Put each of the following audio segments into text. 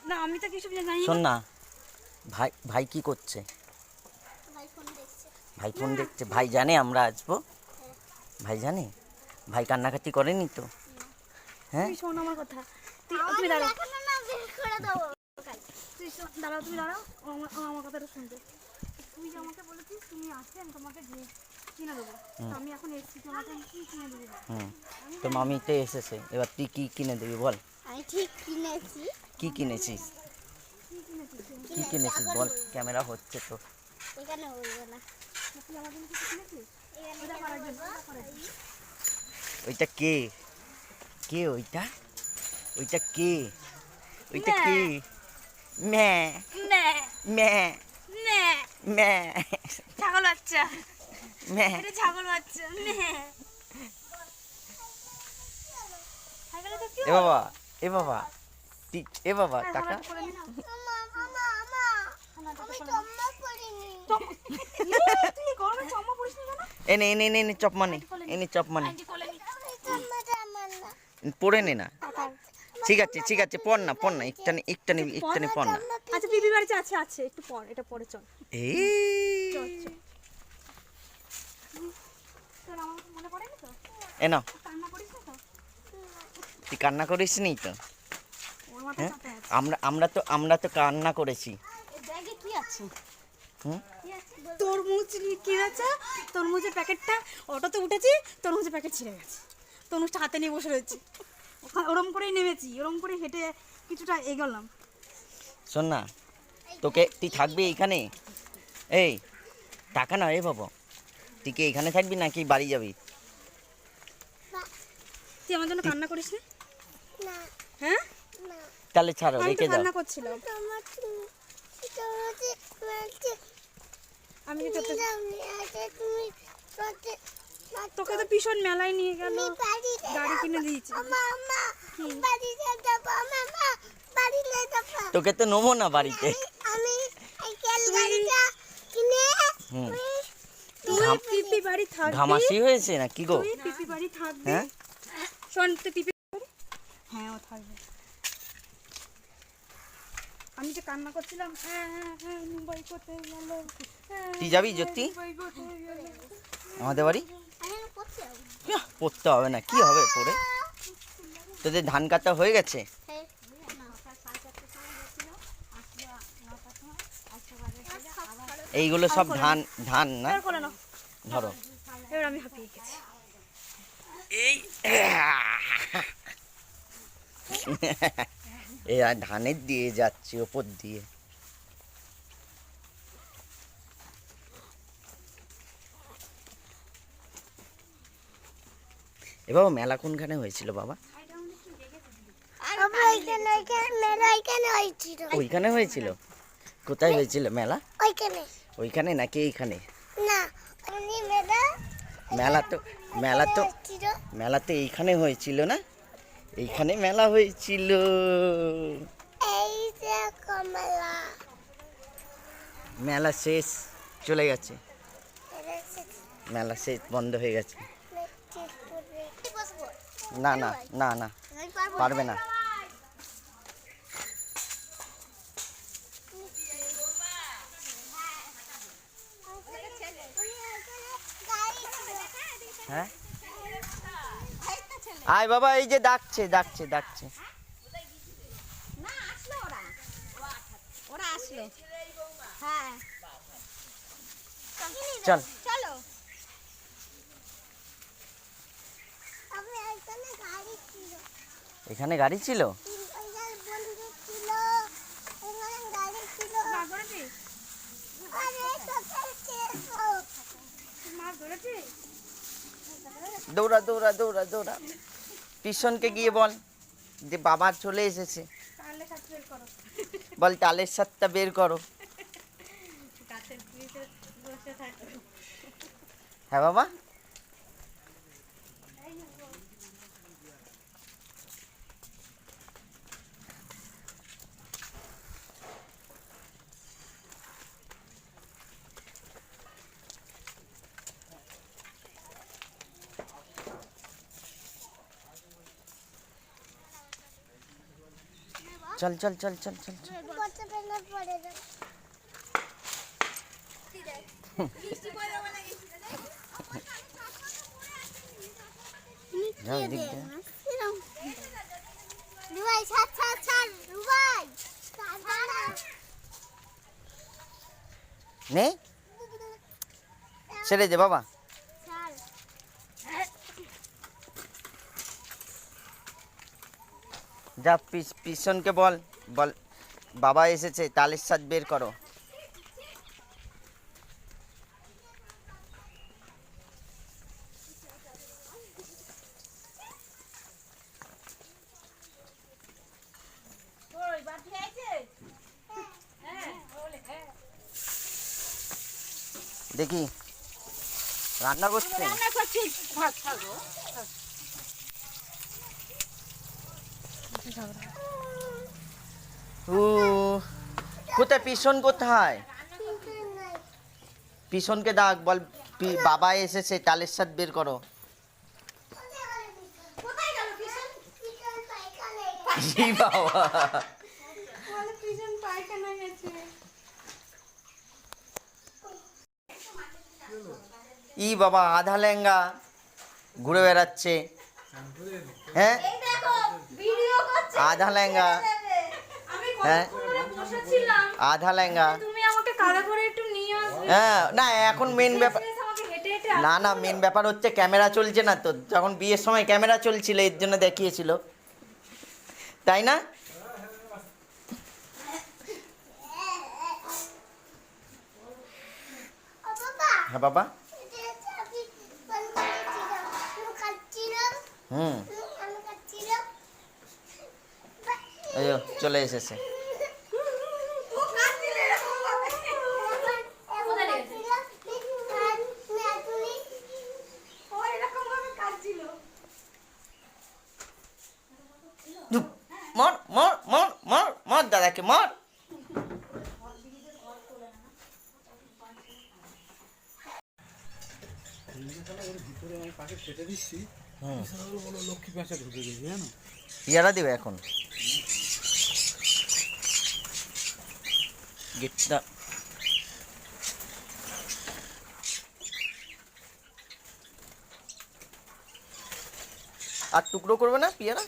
না আমি তো কিছু জানি শোন না, ভাই ভাই কি করছে? ভাই ফোন দেখছে। ভাই ফোন দেখছে। ভাই জানে আমরা আসবো? ভাই জানে? ভাই কান্নাকাটি করেনি তো? হ্যাঁ, তুই শোন আমার কথা। তুমি দাঁড়াও, এখনো না বের করে দেবো। দাঁড়াও, তুমি দাঁড়াও। আমার কথাটা শুনতে। তুই যে আমাকে বলেছিস তুমি আসলে আমি তোমাকে যে কিনে দেবো, আমি এখন এসেছি, তোমাকে আমি কি কিনে দেবো? তো মামি তো এসেছে, এবার তুই কি কিনে দিবি বল? আমি ঠিক কিনেছি। কি কিনেছিস? কি কিনেছিস? কি কিনেছিস বল? ক্যামেরা হচ্ছে তো। এখানে বলবো না। তুই আমার জন্য কিছু কিনেছিস? এখানে কেন বলবো? ওইটা কে? কে ওইটা? ওইটা কে? ওইটা কে? ম্যা নে ম্যা নে ম্যা ছাগল বাচ্চা, ম্যা। এটা ছাগল বাচ্চা নে। ছাগলে তো কি এ বাবা, এ বাবা, এ বাবা টাকা। মামা মামা মামা আমি চম্মা পড়িনি। তুই গরমে চম্মা পড়িস নি কেন? এনে এনে এনে এনে চপ মানে, এনে চপ মানে আন্টি কোলে নি। চম্মাটা আমার না। পড়ে নে না। ঠিক আছে ঠিক আছে, পড় না পড় না, একটানি একটানি একটানি পড় না। আচ্ছা পিপি বাড়িতে আছে একটু পর, এটা পরে চল। এই চল চল। তোর আমার কথা মনে পড়ে না তো? এ নাও, কান্না করিস না তো? তুই কান্না করিস নি তো? ওর মাথা হ্যাঁ, চাপে আছে। আমরা তো কান্না করেছি। এই ব্যাগে কি আছে? হুম, তরমুজ কিনেছে, তরমুজের প্যাকেটটা অটোতে উঠেছি, তরমুজের প্যাকেট ছিঁড়ে গেছে। তরমুজটা হাতে নিয়ে বসে রয়েছি, ওরম করেই নেমেছি, ওরম করে হেঁটে কিছুটা এগোলাম। শোন না, তোকে তুই থাকবি এইখানে? এই টাকা না রে বাবা, তুই কি এইখানে থাকবি নাকি বাড়ি যাবি? তুই আমার জন্য কান্না করিস না? না হ্যাঁ, না তাহলে ছাড়ো, আমি তো রেখে যাও। কান্না করছিলাম। তোমার আমি কি তোকে, তুমি আছে তুমি তোকে তো ভীষণ মেলায় নিয়ে গেল, বাড়িতে গাড়ি কিনে দিয়েছে। মামা বাড়িতে যাবো মামা বাড়িতে যাবো তোকে তো নেবো না বাড়িতে। আমি এই তেল গাড়িটা কিনে হুম, তুই পিপি বাড়ি থাকবি, ঘামাসি হয়েছে না কি গো? তুই পিপি বাড়ি থাকবি। হ্যাঁ, শোন তুই পিপি বাড়ি, হ্যাঁ ও থাকবে। আমি যে কান্না করছিলাম, হ্যাঁ হ্যাঁ হ্যাঁ মুম্বাই কোথায় গেল, হ্যাঁ, তুই যাবি জ্যোতি মুম্বাই কোথায় গেল। আমাদের বাড়ি? আমি করতে যাবো ইয়াহ, পড়তে হবে না, কি হবে পড়ে? তোদের ধান কাটা হয়ে গেছে? এইগুলো সব ধান ধান না? এবার কোলে নাও। ধরো এবার আমি হাঁপিয়ে গেছি। এই এই আর ধানের দিয়ে যাচ্ছি ওপর দিয়ে। এবার মেলা কোনখানে হয়েছিল বাবা? বাবা ওইখানে মেলা ওইখানে হয়েছিল ওইখানে হয়েছিল? কোথায় হয়েছিল মেলা? ওইখানে ওইখানে নাকি এইখানে? না উনি মেলা মেলা তো মেলা তো হয়েছিল মেলা তো এইখানে হয়েছিল না? এইখানে মেলা হয়েছিল। এই যে কমলা মেলা শেষ, চলে গেছে। মেলা শেষ, বন্ধ হয়ে গেছে। না না না না, পারবে না। হ্যাঁ, আয় বাবা, এই যে ডাকছে ডাকছে ডাকছে। না আসলো ওরা আসলো হ্যাঁ চল, চলো আমি এখানে গাড়ি ছিল এখানে গাড়ি ছিল? ওইখানে বন্ধু ছিল এখানে গাড়ি ছিল মাছ ধরেছিস? আরে সকাল ছিল মাছ ধরেছিস? দৌড়া দৌড়া দৌড়া দৌড়া, টিউশনকে গিয়ে বল যে বাবা চলে এসেছে। তাহলে কাছে বের করো, বল তালের সাতটা বের করো। গাছের নিচে বসে থাকো। হ্যাঁ বাবা, চল চল চল চল চল চল। পড়তে পেলে পড়ে যাবে। যাও এদিক দিয়ে। রুবাই ছাড় ছাড় ছাড় রুবাই ছাড় না। নে ছেড়ে দে বাবা। ছাড়। যা পিছনকে বল বল বাবা এসেছে, তালের সাজ বের করো। দেখি রান্না করছে। রান্না করছি ভাত খাবো। ও কোথায় পিছন কোথায়? কিন্তু নাই। পিছনকে ডাক বল বাবা এসেছে, তালের সাজ বের করো। কোথায় গেল কিষান? কিষান পায়খানায় ই বাবা, বলে পিছন পায়খানা গেছে। ই বাবা আধা লেঙ্গা ঘুরে বেড়াচ্ছে। হ্যাঁ ভিডিও করছে। আধা লেঙ্গা। আমি হ্যাঁ করে বসেছিলাম, আধা লেঙ্গা। তুমি আমাকে কাদা করে একটু নিয়ে আসবে। হ্যাঁ না এখন মেন ব্যাপার, আমাকে হেঁটে হেঁটে না না মেন ব্যাপার হচ্ছে ক্যামেরা চলছে না তো। যখন বিয়ের সময় ক্যামেরা চলছিল এর জন্য দেখিয়েছিল, তাই না? ও বাবা হ্যাঁ বাবা। এটা হচ্ছে আমি বন্ধ করেছিলাম। আমি কাটছিলাম। হুম আমি কাটছিলাম। এই যো, চলে এসেছে। ও কাঁদছিল এরকম ভাবে। ও এরকম ভাবে কাঁদছিল। ধুপ, মর মর মর মর মর দাদাকে মর। ভিতরে আমি পাখি কেটে দিচ্ছি, হুম বলো লক্ষ্মী পেঁচা ঢুকে গেছে জানো। ইয়ারা দেবে এখন গেটটা। আর টুকরো করবে না পিয়ারা?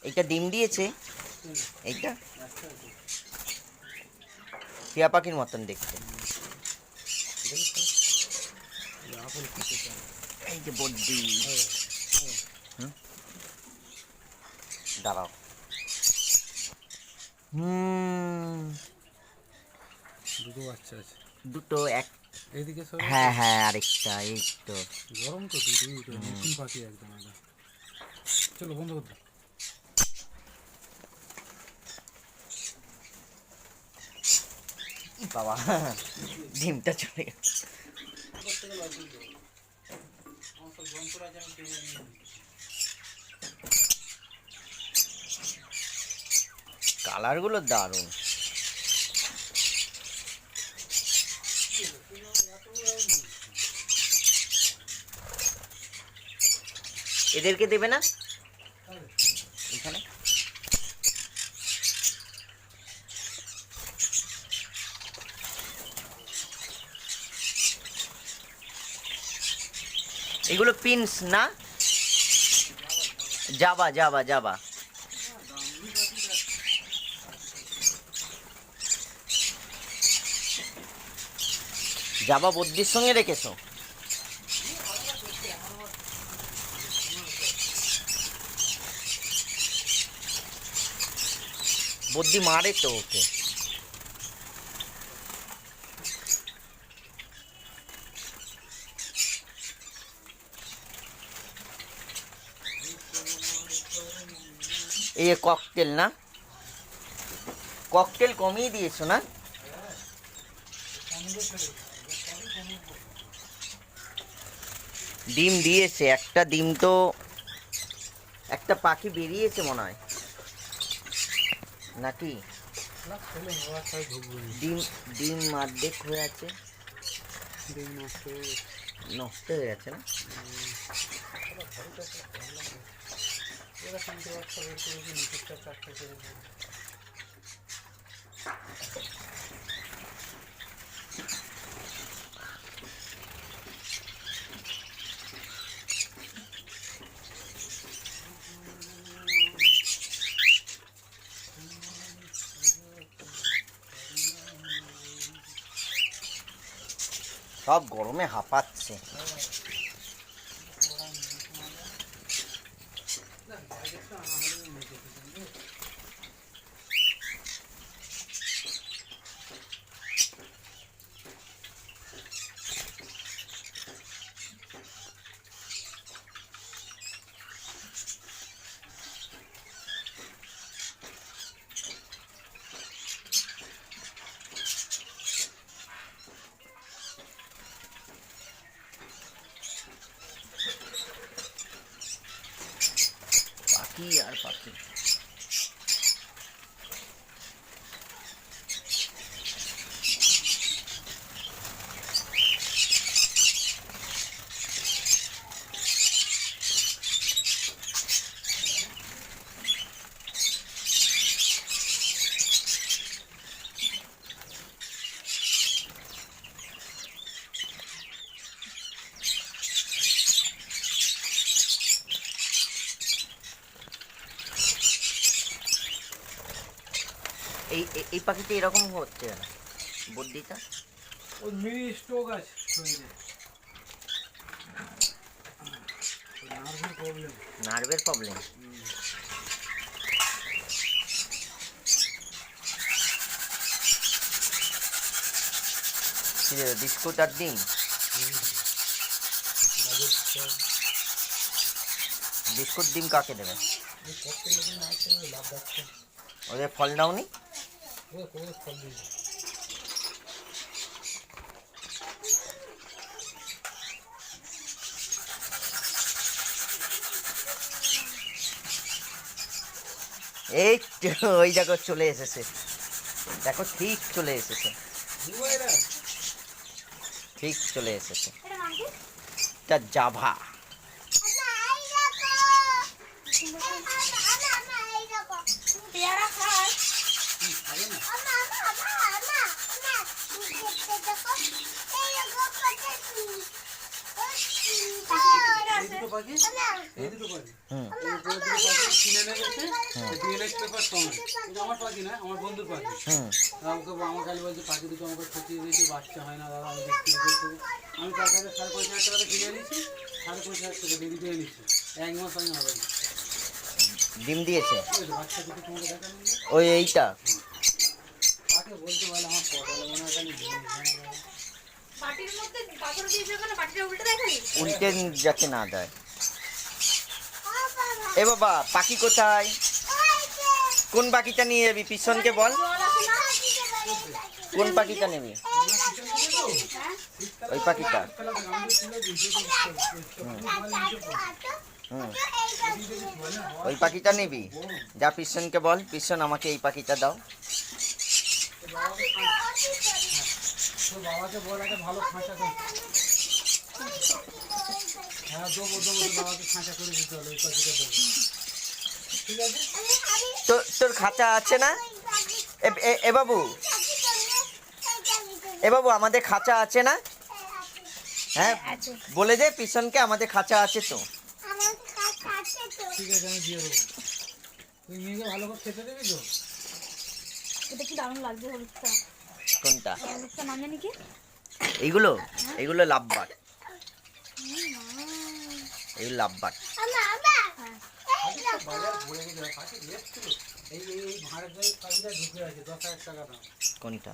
এইটা ডিম দিয়েছে, এইটা টিয়া পাখির মতন দেখতে। এই যে বড্ডি। দাঁড়াও। দুটো বাচ্চা আছে দুটো এক। এইদিকে সব। হ্যাঁ হ্যাঁ আরেকটা এই তো। গরম তো দুটো নতুন পাখি একদম এটা। চলো বন্ধ করতে। ই বাবা ডিমটা চলে গেল। কালারগুলো দারুণ। এদেরকে দেবে না এখানে? এগুলো পিনস না? যাবা যাবা যাবা। যাবা বদ্যির সঙ্গে রেখেছো? বদ্যি মারে তো ওকে। এই ককটেল না? ককটেল কমিয়ে দিয়েছো না? ডিম দিয়েছে একটা, ডিম তো একটা পাখি বেরিয়েছে মনে হয় নাকি? ডিম ডিম অর্ধেক হয়ে আছে। ডিম নষ্ট হয়ে গেছে। নষ্ট হয়ে গেছে না? এরা 3টে বাচ্চা বের করেছে, নিচেরটা 4টে করেছে। সব গরমে হাঁপাচ্ছে। পাখি আর পাখি। এই পাখিটা এরকম হচ্ছে না বুদ্ধিটা। ওই মিনি স্ট্রোক আছে শরীরে, নার্ভের প্রবলেম। নার্ভের প্রবলেম। বিস্কুট আর ডিম। বিস্কুট ডিম কাকে দেবে? ওদের ফল দাওনি? ফল দিয়েছে। এই তো, ওই দেখো চলে এসেছে, দেখো ঠিক চলে এসেছে, ঠিক চলে এসেছে। এটা জাভা। পেয়ারা খায়। এই দুটো পাখি, এই দুটো পাখি হুম কিনে নিয়ে গেছে ডিএনএস পেপার সঙ্গে। এটা আমার পাখি না, আমার বন্ধুর পাখি। হুম আমাকে আমার খালি বলছে পাখি দুটো আমাকে ঠকিয়ে দিয়েছে, বাচ্চা হয় না দাদা, আমি দেখতে করবো। আমি তার কাছে 5,500 টাকা কিনে নিয়েছি, 5,500 টাকা দেরি দিয়ে নিচ্ছি। 1 মাস আমি হবে না। ডিম দিয়েছে। বাচ্চা দুটো তোমাকে দেখানো ওই এইটা তাকে বলতে পারলে আমার পটলে মনে হয় খালি ডিম। বাটির মধ্যে পাথর দিয়েছে ওখানে, বাটিটা উল্টে দেখালি। উল্টে যাতে না দেয়। এ বাবা, পাখি কোথায়? কোন পাখিটা নিয়ে যাবি? পিছনকে বল কোন পাখিটা নিবি। ওই পাখিটা। হুম ওই পাখিটা নিবি? যা পিছনকে বল, পিছন আমাকে এই পাখিটা দাও। তো বাবাকে বল একটা ভালো খাঁচা করতে। হ্যাঁ দেবো দেবো, বাবাকে খাঁচা করে দিতে হবে, ওই পাখিটা দেবো। ঠিক আছে। তোর খাঁচা আছে না? এ বাবু, এ বাবু, আমাদের খাঁচা আছে না? হ্যাঁ বলে দে পিছনকে, আমাদের খাঁচা আছে তো। ঠিক আছে, আমি দিয়ে দেবো। তুই মেয়েকে ভালো করে খেতে দেবি তো? এটা কি দারুণ লাগছে হলুদটা। কোনটা? হলুদটা নাম জানি কি? এইগুলো এইগুলো লাভবাট, এই লাভবাট। বাজার ঘুরে গেছে, পাখি এসেছিল। এই ভাড়ের জায়গায় পাখিটা ঢুকে আছে, 10,000 টাকা দাম। কোনটা?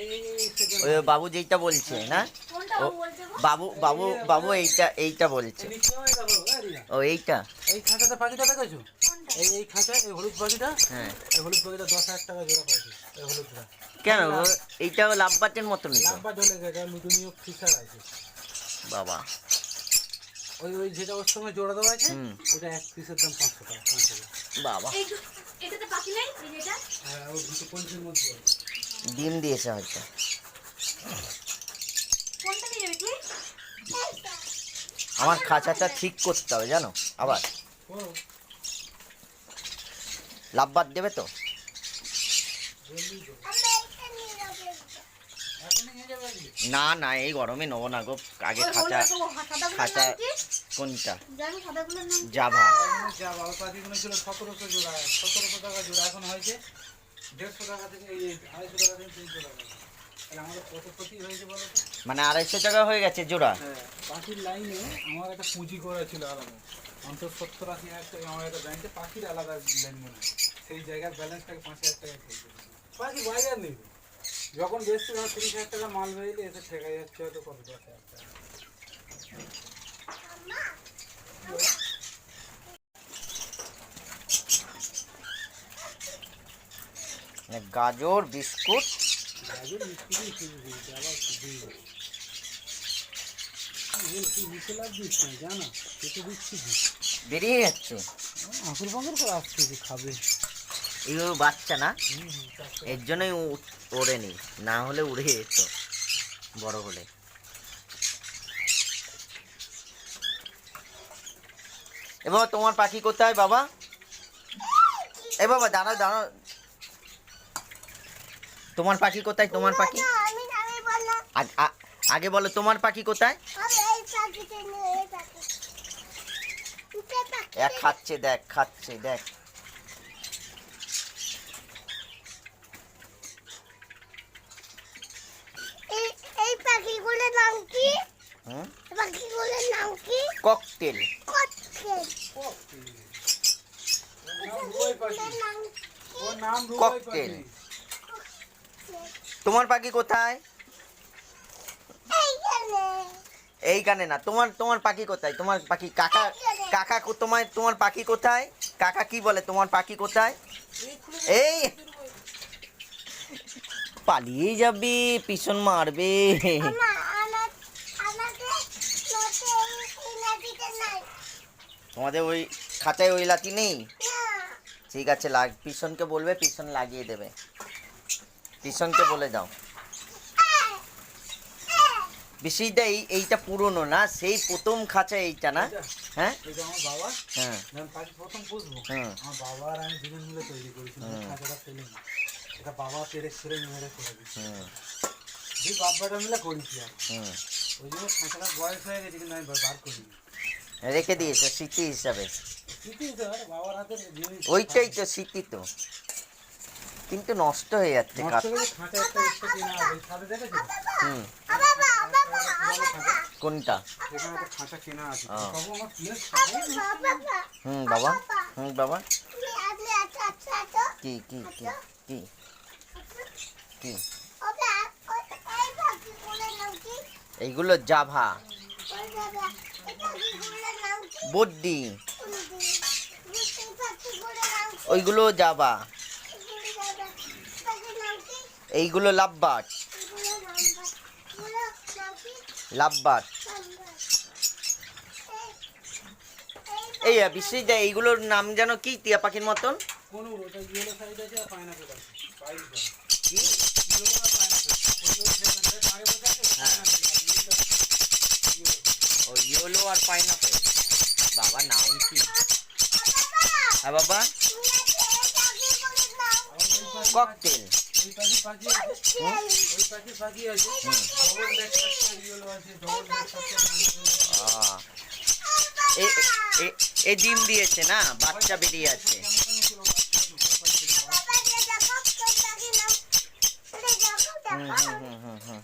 এই সেকেন্ড ওই বাবু যেইটা বলছে না? কোনটা ও বলছে গো? বাবু বাবু বাবু এইটা বলছে। নিচে হয় দেখো, রিয়া। ও এইটা। এই খাঁচাটা পাখিটা দেখেছো? এই খাঁচা, এই হলুদ পাখিটা, হ্যাঁ এই হলুদ পাখিটা 10,000 টাকা জোড়া পাখি। এই হলুদটা কেন? এইটাও লাভবাটের মতনই তো। লাম্বা ঢলে গেছে, লুটনীয় ফিচার আছে। বাবা ওই যেটা ওর সঙ্গে জোড়া দেওয়া আছে, হুম। ওটা এক পিসের দাম 500 টাকা, 500 টাকা। বাবা এটাতে পাখি নাই, এই যে এটা। হ্যাঁ, ওই দুটো পঞ্চের মধ্যে আছে। ডিম দিয়েছে হয়তো। কোনটা নিয়ে যাবি আমার খাঁচাটা ঠিক করতে হবে জানো, আবার করো। লাভবার দেবে তো? জলদি করো। আমরা এটা নিয়ে যাবো। এখনই নিয়ে যাবে আজকে? না না, এই গরমে নেবো না গো, আগে ওই খাঁচা। সাদাগুলোর খাঁচা নাম কি? কোনটা? জানো সাদাগুলোর নাম কি? জাভা। এখনো যা বাবা পাখিগুলো ছিল 1700 জোড়া, 1700 টাকা জোড়া, এখন হয়েছে 150 টাকা থেকে, এই 250 টাকা থেকে 300 টাকা। তাহলে আমাদের কত ক্ষতি হয়েছে বলো তো? মানে 250 টাকা হয়ে গেছে জোড়া। হ্যাঁ, পাখির লাইনে আমার একটা পুঁজি করা ছিল আলাদা, অন্তত 70-80 হাজার টাকা আমার একটা ব্যাংকে পাখির আলাদা লেনদেন আছে। সেই জায়গার ব্যালেন্সটাকে 5000 টাকা খেয়ে ফেলেছি। পাখি বাজার নেই, যখন বেশি 30,000 টাকা মাল বেরিয়ে এসে ঠেকা যাচ্ছে হয়তো কত 10,000 টাকা। মানে গাজর বিস্কুট। গাজর মিষ্টি শুরু করেছে, আবার শুধুই তুই নিচে লাভ দিস না, জানা কেটে দিচ্ছি কি বেরিয়ে যাচ্ছে। আঁকুর পাঁকুর করে আসছে যে খাবে। এগুলো বাচ্চা না, এর জন্যই ওড়েনি, না হলে উড়ে যেত বড় হলে। এ বাবা তোমার পাখি কোথায় বাবা? এ বাবা দাঁড়াও দাঁড়াও, তোমার পাখি কোথায়? তোমার পাখি আমি বললাম আগে বলো, তোমার পাখি কোথায়? আমি এই পাখিটা নিয়ে এই পাখি। এটা পাখি। এক খাচ্ছে দেখ, খাচ্ছে দেখ। এই এই পাখিগুলোর নাম কি? হুম, পাখিগুলোর নাম কি? ককটেল। কচ্ছপ। রুই পাখি, এগুলোর নাম ওর নাম রুই ককটেল। পাখি। তোমার পাখি কোথায়? এইখানে। এইখানে না, তোমার তোমার পাখি কোথায়? তোমার পাখি কাকা, কাকা তোমার পাখি কোথায়? কাকা কি বলে তোমার পাখি কোথায়? এই পালিয়ে যাবে, পিছন মারবে। আমাদের নদে এই নদীতে নাই। তোমাদের ওই খাঁচায় ওই লাঠি নেই? না। ঠিক আছে, পিছনকে বলবে, পিছন লাগিয়ে দেবে। পিছনকে বলে দাও। বিশিটা এইটা পুরনো না, সেই প্রথম খাঁচা এইটা না? হ্যাঁ এটা আমার বাবা, হ্যাঁ যখন পাখি প্রথম পুষবো, হুম। আমার বাবা আর আমি দুজন মিলে তৈরি করেছিলাম। হুম। খাঁচাটা ফেলে না, এটা বাবা পেরে ছেড়ে মেরে করে দিচ্ছে। হুম দুই বাব্বাটা মিলে করেছি আর হুম, ওই জন্য খাঁচাটা বয়স হয়ে গেছে, কিন্তু আমি বার করিনি। রেখে দিয়েছে স্মৃতি হিসাবে। স্মৃতি হিসাবে বাবার হাতের জিনিস। ওইটাই তো স্মৃতি তো, কিন্তু নষ্ট হয়ে যাচ্ছে নষ্ট কাঠ। করে খাঁচা একটা এক্সট্রা কেনা আছে, ওই ছাদে দেখেছো? হুম, বাবা পুরানো খাঁচা, কোনটা? এখানে একটা খাঁচা কেনা আছে। ও। বাবু আমার প্লেস খাবে না। বাবা হুম বাবা, হুম বাবা, তুমি আজকে আচ্ছা আচ্ছা আচ্ছা কি কি কি কি কি? ওটা এই পাখিগুলোর নাম কি? এইগুলো জাভা, ওই বাবা এই পাখিগুলোর নাম কি? বড্ডি, এই পাখিগুলোর নাম কি? ওইগুলো জাভা, পাখির নাম কি? এইগুলো লাভবার্ড, এগুলোর নাম নাম কি? লাভবার্ড। এই বিশ্বজিৎ, এইগুলোর নাম যেন কি টিয়া পাখির মতন? কোন ওটা ইয়েলো সাইড আছে আর পাইনাপেল আছে। পাইনাপেল কি? ইয়েলো আর পাইনাপেল, ওই যে আগে বসে আছে ও ইয়েলো আর পাইনাপেল। বাবা নাম কি? হ্যাঁ বাবা, ককটেল। ওই পাখি পাখি আছে, ওই পাখি পাখি আছে। ডবল ব্যাক আছে, ইয়েলো আছে, ডবল ব্যাক আছে, পাইনাপেল আছে। এ ডিম দিয়েছে না, বাচ্চা বেরিয়ে আছে।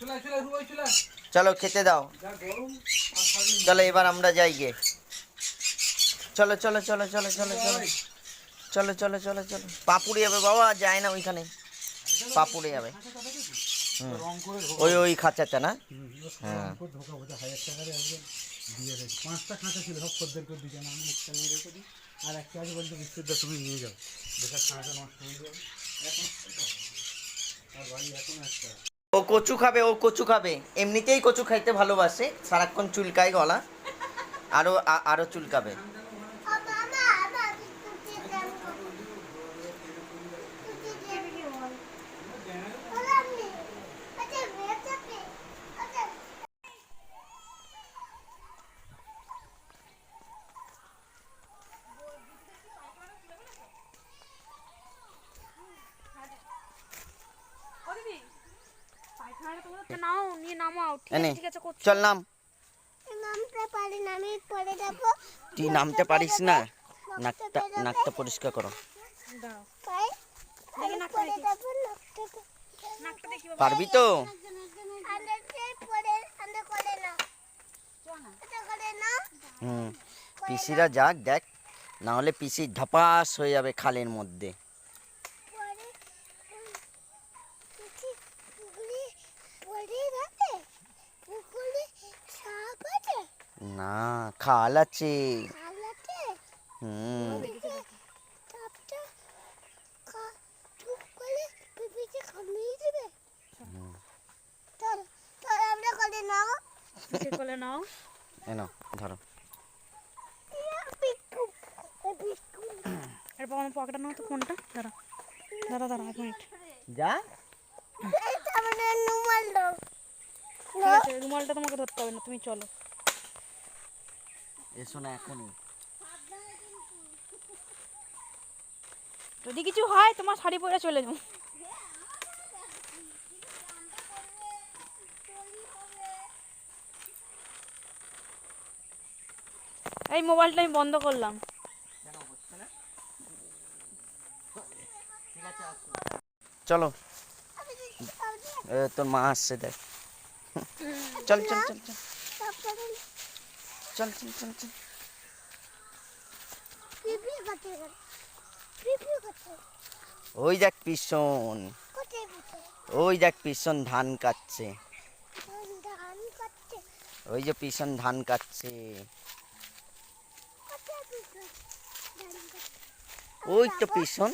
চলে চলে রুই চলে, চলো খেতে দাও, যা গরম আর খাবি না। চলো এবার আমরা যাই গে। চলো চলো চলো চলো চলো চলো চলো চলো চলো চলো। পাপুড়ে যাবে বাবা, যায় না ওইখানে, পাপুড়ে যাবে। হুম, রং করে ওই ওই খাঁচাটা না? হ্যাঁ। রং করে ঢোকা বোঝা 1000 টাকা দিয়ে একজন দিয়ে দেয়। 5টা খাঁচা ছিল, সব খদ্দের করে দিয়েছেন, আমি একটা নিয়ে রেখে দিই। আর একটা আছে বলতে বিস্কুটটা তুমি নিয়ে যাও, বেকার খাঁচা নষ্ট হয়ে যাবে। এখন আর বাড়ি এখন একটা ও কচু খাবে, ও কচু খাবে, এমনিতেই কচু খাইতে ভালোবাসে, সারাক্ষণ চুলকায় গলা, আরো আরো চুলকাবে। নাও নিয়ে নামাও। ঠিক এনে আছে ঠিক আছে করছি। চল নাম। নামতে পারি না, আমি পড়ে যাবো। তুই নামতে পারিস না? নাকটা পরিষ্কার করো। দাঁড়াও তাই দেখি আমি নাকটা পড়ে দেখি। যাবো, নাকটা নাকটা দেখি বাবা। পারবি তো? আন্দাজে পড়ে আন্দাজ করে না, এটা করে না। হুম, পিসিরা যাক দেখ, না হলে পিসি ধাপাস হয়ে যাবে খালের মধ্যে। পরে কিছু পুকুরে পড়ে যাবে, পুকুরে সাপ আছে, না, খাল আছে। খাল আছে। হুম, ওদিকে সাপটা টুক করে পিপিতে কামড়িয়ে দেবে। চল চল আমরা করে নাও। ঠিক করে নাও। এনো ধরো। পিকু পিকু এরপর আমার পকেটে নাও তো ফোনটা। দাঁড়া দাঁড়া দাঁড়া 1 মিনিট। যা। এটা মানে নুমাল দাও। ঠিক আছে রুমালটা তোমাকে ধরতে হবে না, তুমি চলো। এসো না এখনই। যদি কিছু হয় তোমার শাড়ি পরে চলে যাও। এই মোবাইলটা আমি বন্ধ করলাম। চলো, তোর মা আসছে দেখ। চল চল চল চল চল চল চল চল। পিপি কাটে পিপি কাটে ওই দেখ পিছন, কোথায় পিপি ওই দেখ পিছন ধান কাটছে। ধান কাটতে ওই যে পিছন ধান কাটছে। কোথায় পিপি ধান কাটতে ওই তো পিছন,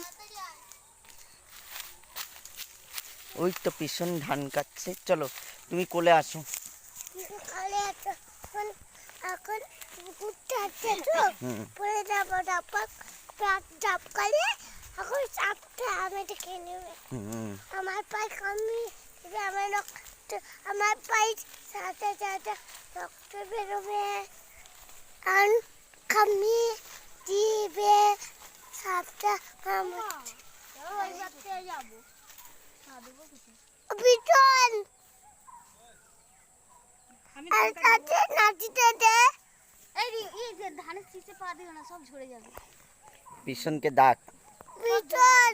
ওই তো পিছন ধান কাটছে। চলো তুমি কোলে আসো। খালে আছে এখন এখন পুকুরটা আছে তো হুম, পরে যাবো ডাপাক প্যাক ডাপ করে এখন সাপটা আমি দেখে নেবে হুম, আমার পায়ে কামড়ি দেবে, আমার রক্ত আমার পায়ে সাথে সাথে রক্ত বেরোবে আর কামড়ি দিবে সাপটা পিছন আমি আর সাথে নাচিতে দে ধানের শীষে পা দিও না, সব ঝরে যাবে। পিছনকে ডাক। পিছন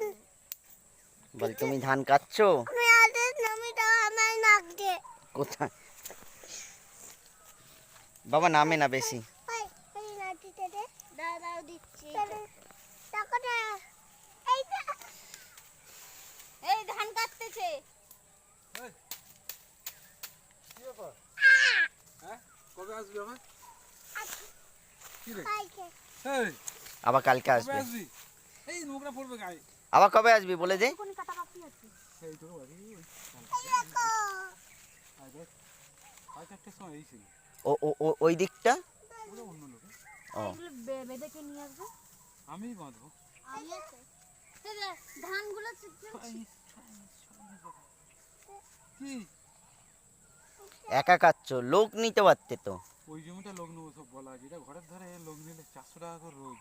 বল তুমি ধান কাটছো আমি আদের নামি দাও আমার নাক দে কোথায়? বাবা নামে না বেশি। ওই ওই নাচিতে দে দাঁড়াও দিচ্ছি টাকাটা এইটা এই ধান কাটতেছে। কি ব্যাপার? হ্যাঁ কবে আসবি আবার? কি রে? খাইছে এই আবার কালকে কবে আসবে। আসবি? এই নোংরা পড়বে গায়ে। আবার কবে আসবি বলে দে। কোন কাটা বাকি আছে? এই তো বাড়ি ওই দেখো আয় দেখ 4:30টার সময় এই ছিল। ওই দিকটা। ওটা অন্য লোক। ও এগুলো বেঁধে কে নিয়ে আসবে? আমিই বাঁধবো। ধানগুলো কি একা কাটছো, লোক নিতে পারতে তো। ওই জমিটা লোক নেবো সব বলা আছে, এটা ঘরের ধারে লোক নিলে 400 টাকা করে রোজ।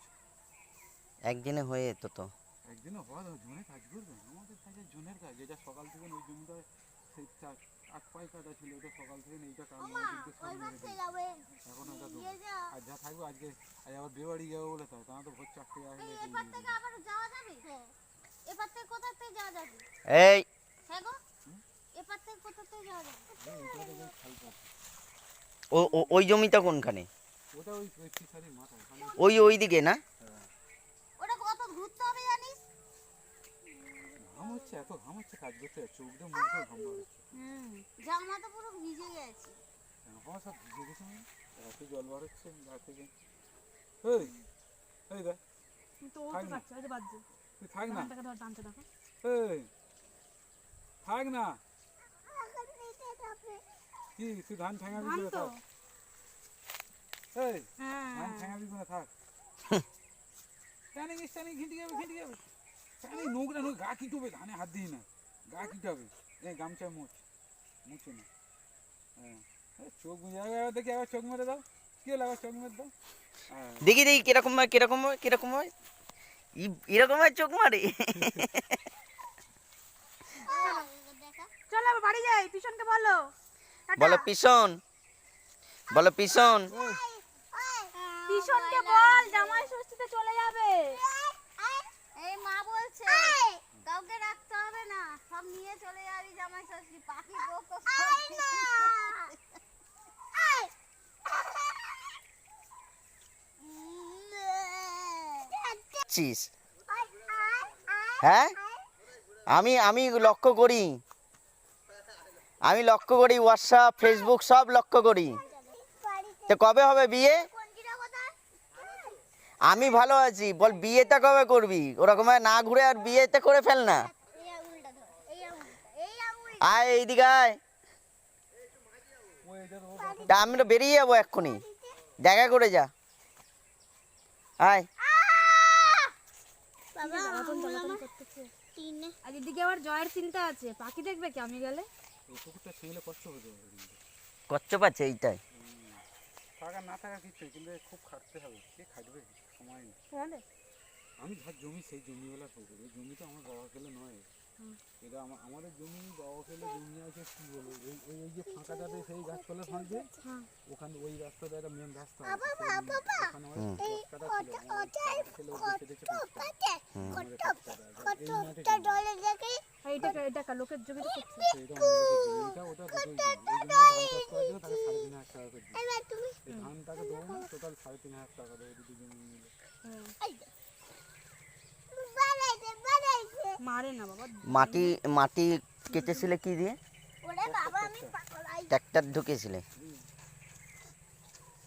একদিনে হয়ে যেত তো। একদিনও হওয়া দাও জনে কাজ করবে, আমাদের কাজে জনের কাজ। যেটা সকাল থেকে ওই জমিটা সেই 8 পাই কাটা ছিল, ওটা সকাল থেকে এইটা কাল ওদিকে সব মেরে দিল। এখন ওটা দেবো আর যা থাকবে আজকে। আজ আবার বিয়েবাড়ি যাবো বলে তাই তা তো ভোর 4টে আসলে আবার যাওয়া যাবে? হ্যাঁ। এপার থেকে কোথা থেকে যাওয়া যাবে? এই হ্যাঁ গো, এপার থেকে কোথা থেকে যাওয়া যাবে? ওই জমিটা কোনখানে? ওটা ওই ফিশারির মাথায় ওখানে। ওই দিকে না? ওটা কত ঘুরতে হবে জানিস? ঘাম হচ্ছে, এত ঘাম হচ্ছে, কাজ করতে চোখ দিয়ে মুখ দিয়ে ঘাম বার হচ্ছে। জামা তো পুরো ভিজে গেছে। আমার সব ভিজে গেছে মানে এত জল বার হচ্ছে গা থেকে। এই এই দেখ তো ও থাক তো না। কাটছে, ওই যে বাদ দে। তুই থাক না। ধানটাকে ধর টানতে দেখো। এই থাক না। এখন নিতে যাবে কি তুই ধান ঠেঙাবি ধান করে তো। থাক। এই ধান হ্যাঁ। ঠেঙাবি করে থাক। টানি গেছে, টানি ঘিঁটে যাবে, ঘিঁটে যাবে। টানি নোংরা নোংরা গা কিটবে, ধানে হাত দিই না, গা কিটাবে। এই গামছা মুছে না। হ্যাঁ এই চোখ বুঝে যাবে। এবার দেখি আবার চোখ মেরে দাও। কি হলো আবার চোখ মেরে দাও। হ্যাঁ দেখি কিরকম হয় কিরকম হয় কিরকম হয়। এরকম হয় চোখ মারে। দেখা চলো চলে যাবো, বাড়ি যাই। পিছনকে বলো টাটা। বলো পিছন, বলো পিছন। পিছনকে বল জামাই ষষ্ঠীতে চলে যাবে। এই মা বলছে কাউকে রাখতে হবে না, সব নিয়ে চলে যাবি জামাই ষষ্ঠী। পাখি বকো চিস হ্যাঁ, আমি লক্ষ্য করি, আমি লক্ষ্য করি, হোয়াটসঅ্যাপ ফেসবুক সব লক্ষ্য করি। তো কবে হবে বিয়ে? আমি ভালো আছি, বল বিয়েটা কবে করবি? ওরকম না ঘুরে আর বিয়েটা করে ফেল না। আয় এইদিকে আয়, তা আমি তো বেরিয়ে যাবো এক্ষুনি, দেখা করে যা। আয় আর এদিকে আবার জয়ের চিন্তা আছে, পাখি দেখবে কি আমি গেলে? এই পুকুরটা ছেলে কষ্ট হয়ে যাবে, কচ্ছ পাচ্ছে এইটাই। থাকা না থাকা কিছু, কিন্তু খুব খাটতে হবে। কে খাটবে, সময় নেই। আমি যার জমি সেই জমিওয়ালা পুকুর, এই জমি তো আমার বাবা খেলে নয়, এটা আমাদের জমি। বাবা খেলে জমি আছে, কি বলবো, এই যে ফাঁকাটাতে সেই গাছপালা থাকবে, ওখানে ওই রাস্তাটা একটা মেন রাস্তা আছে, ওখানে আমার গাছ কাটা ছিল, আমার ছেলে ওকে কেটেছে এটা লোকের জমিতে করছে। সেইটা জমিটা, ওটা দুটোই জমি। এই জমিতে ধান চাষ করা ছিল, তাকে 3,500 টাকা করে দিই। এই ধানটাকে দেবো না, টোটাল 3,500 টাকা দেবো দুটো জমি মিলে। মারে না বাবা। মাটি মাটি কেটেছিলে কি দিয়ে? ট্র্যাক্টর ঢুকেছিলে?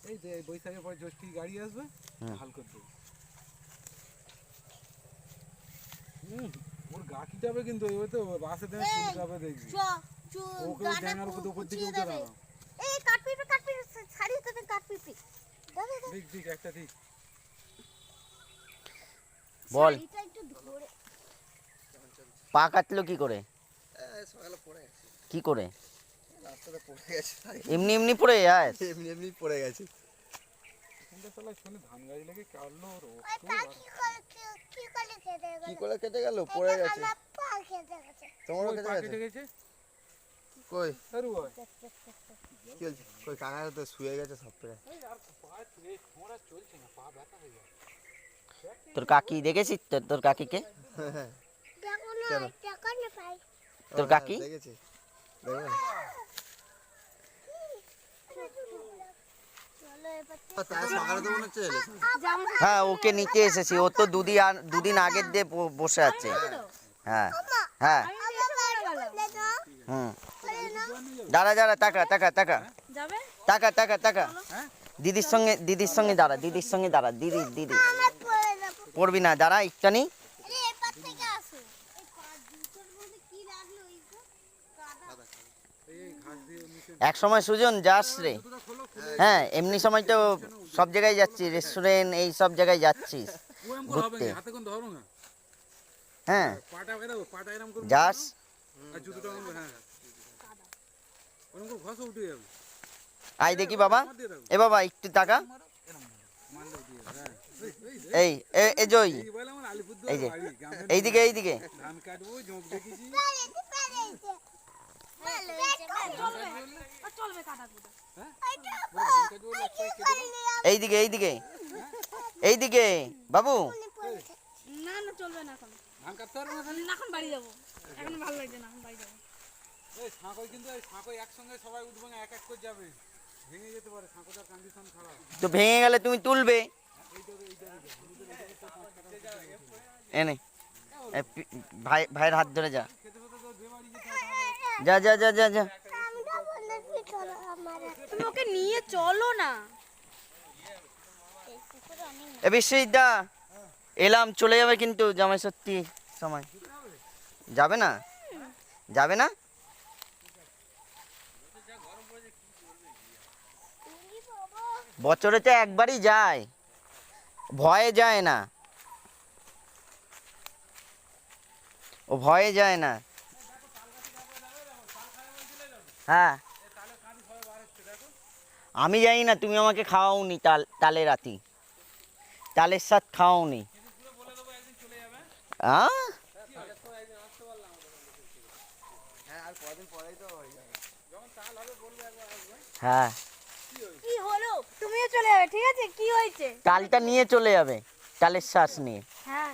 এই যে বৈশাখের পর জ্যৈষ্ঠী গাড়ি আসবে, হাল করে দেবে। ওর গাঠি যাবে, কিন্তু ওই তো বাসে দেবে, চুল যাবে, দেখবি ওকে ওই ড্যাঙার উপর দিকে উঠে দাঁড়াও। দিক একটা দিক। বল পা কাটলো কি করে? কি করে? এমনি এমনি পড়ে যায়? এমনি পড়ে গেছে। এখানটা শালা শোনে ধান গাছ লেগে কাটলো, কি করে কেটে গেল? পড়ে গেছে। তোমারও কেটে কেটে গেছে? গেছে। কই সরু হয়। কি হয়েছে? কই কাকা তো শুয়ে গেছে সব প্রায়। এই আর পা ছোঁড়া চলছে না, পা ব্যথা হয়ে যায়। তোর কাকি দেখেছিস? তোর কাকিকে? তোর কাকি? দেখেছি, দেখবেন। তাই সকালে তো মনে হচ্ছে এলে। হ্যাঁ, ওকে নিতে এসেছি। ও তো দুদিন আগের দিয়ে বসে আছে। হ্যাঁ হ্যাঁ হুম। দাঁড়া দাঁড়া, টাকা টাকা টাকা যাবে টাকা টাকা টাকা। দিদির সঙ্গে দাঁড়া, দিদির সঙ্গে দাঁড়া। দিদি পড়বি না, দাঁড়া একটানি। এক সময় সুজন যাস রে। হ্যাঁ, এমনি সময় তো সব জায়গায় যাচ্ছি, রেস্টুরেন্ট এই সব জায়গায় যাচ্ছিস ঘুরতে। হাতে কোন ধরো না, হ্যাঁ পাটা বেরাবো, পাটা এরকম করে যাস। আর জুতোটা হ্যাঁ ওরকম করে ঘষা উঠে যাবে। আয় দেখি বাবা, এ বাবা একটু টাকা। মানলে উঠে যাবে। এই এই জয়, এই বলে আমার আলিপুরদুয়ার এই যে বাড়ি, গ্রামের এইদিকে এইদিকে। ধান কাটবো, জোঁক দেখেছি। চলবে কাটা কুটা। হ্যাঁ ধান কাটবো, একসাথে কেটে দেবো। এইদিকে এইদিকে এইদিকে বাবু। না না চলবে না এখন। ধান কাটতে পারবো না খালি। না, এখন বাড়ি যাবো, এখন ভালো লাগছে না, এখন বাড়ি যাবো। এই সাঁকোয় কিন্তু, এই সাঁকোয় একসঙ্গে সবাই উঠবে না, এক এক করে যাবে, ভেঙে যেতে পারে, সাঁকোটার কন্ডিশন খারাপ। তো ভেঙে গেলে তুমি তুলবে। এনে ভাইয়ের হাত ধরে যা, যা যা যা যা যা। তুমি ওকে নিয়ে চলো না। এ বিশ্বজিৎদা, এলাম, চলে যাবে কিন্তু জামাই সত্যি সময়। যাবে না? যাবে না? বছরে তো একবারই যায়, ভয়ে যায় না, ও ভয়ে যায় না। হ্যাঁ, আমি জানি না, তুমি আমাকে খাওয়াওনি তালের রাতি, তালের সাথ খাওয়াওনি। হ্যাঁ, কি হলো? তুমিও চলে যাবে, ঠিক আছে? কি হয়েছে? টালটা নিয়ে চলে যাবে, টালের শ্বাস নিয়ে। হ্যাঁ,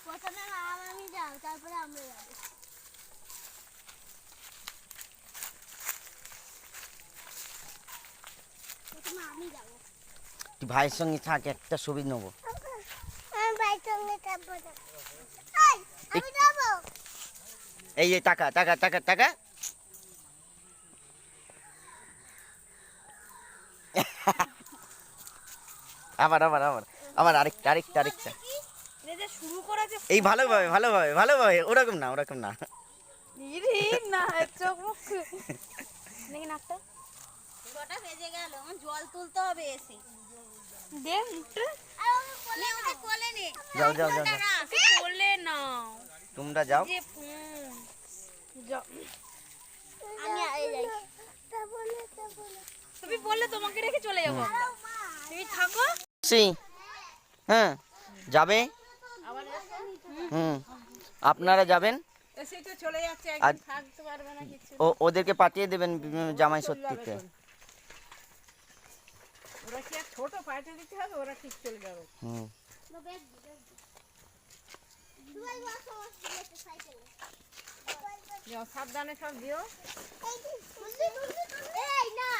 প্রথমে মা আমি যাও, তারপরে আমরা যাবো। প্রথমে আমি যাবো। তুই ভাইয়ের সঙ্গে থাক, একটা ছবি নেবো। আমি ভাইয়ের সঙ্গে যাবো না। আমি যাবো। এই যে টাকা টাকা টাকা টাকা। আবার আবার আবার আবার আরেকটা আরেকটা আরেকটা। এটা যে শুরু করেছে। এই ভালোভাবে ভালোভাবে ভালোভাবে, ওরকম না ওরকম না। ইরে না, চোখ মুখ দেখি নাকটা। ছটা বেজে গেল, আমার জল তুলতে হবে এসে। দে মুখটা। নে ওকে কোলে নে। যাও যাও যাও যাও। ওকে কোলে নাও। তোমরা যাও। যে ফোন। আমি আগে যাই। তুমি বললে তোমাকে রেখে চলে যাবো আমরা। তুমি থাকো। হ্যাঁ, যাবে। আপনারা যাবেন, এসে তো চলে যাচ্ছে, আর একদম থাকতে পারবে না কিছু। ওদেরকে পাঠিয়ে দেবেন জামাই ষষ্ঠীতে। ওরা কি আর ছোট পাঠিয়ে দিতে হবে, ওরা ঠিক চলে যাবে। হুম, যাও, সাবধানে সব দিও। এই না।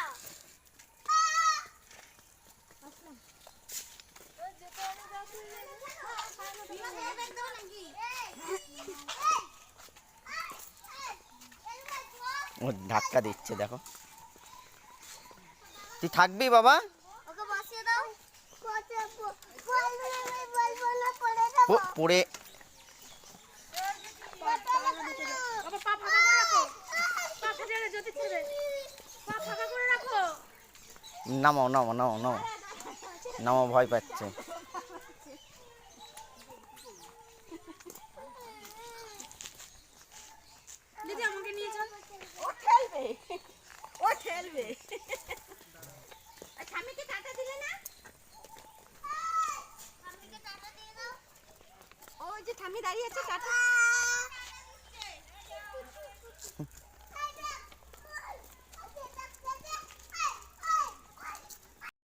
ও ধাক্কা দিচ্ছে দেখো। তুই থাকবি বাবা? ওকে বসিয়ে দাও। পড়ে বাবা পা ফাঁকা করে রাখো, পা ফাঁকা করে যদি ছেড়ে, পা ফাঁকা করে রাখো। নামাও নামাও নামাও নামাও নামাও, ভয় পাচ্ছে। দিদি আমাকে নিয়ে চল। ও খেলবে, ও খেলবে। স্বামীকে টাকা দিলে না? স্বামীকে টাকা দিয়ে দাও। ওই যে ঠাম্মি দাঁড়িয়ে আছে, টাটা।